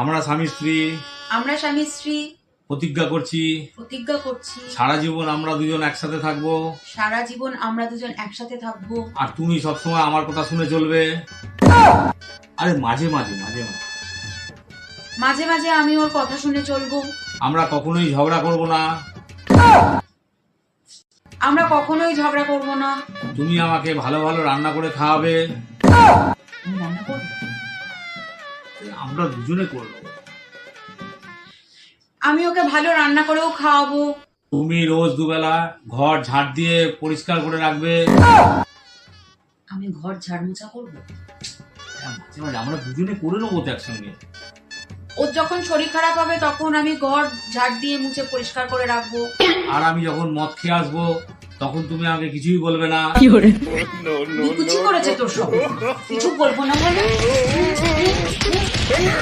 আমরা স্বামী স্ত্রী প্রতিজ্ঞা করছি সারা জীবন আমরা দুজন একসাথে থাকবো আর তুমি সবসময় আমার কথা শুনে চলবে। আরে মাঝে মাঝে আমি ওর কথা শুনে চলবো। আমরা কখনোই ঝগড়া করব না। তুমি আমাকে ভালো ভালো রান্না করে খাওয়াবে। আমরা দুজনে করবো। আমি ওকে ভালো রান্না করেও খাওয়াবো। তুমি রোজ দুবেলা ঘর ঝাড় দিয়ে পরিষ্কার করে রাখবে। আমি ঘর ঝাড়মোছা করবো। মাঝে মাঝে আমরা দুজনে করে নেবো তো একসঙ্গে। ওর যখন শরীর খারাপ হবে তখন আমি ঘর ঝাড় দিয়ে মুছে পরিষ্কার করে রাখবো। আর আমি যখন মদ খেয়ে আসবো তখন তুমি আমাকে কিছুই বলবে না। কিছু করেছে তোর সব, কিছু বলবো না বলে।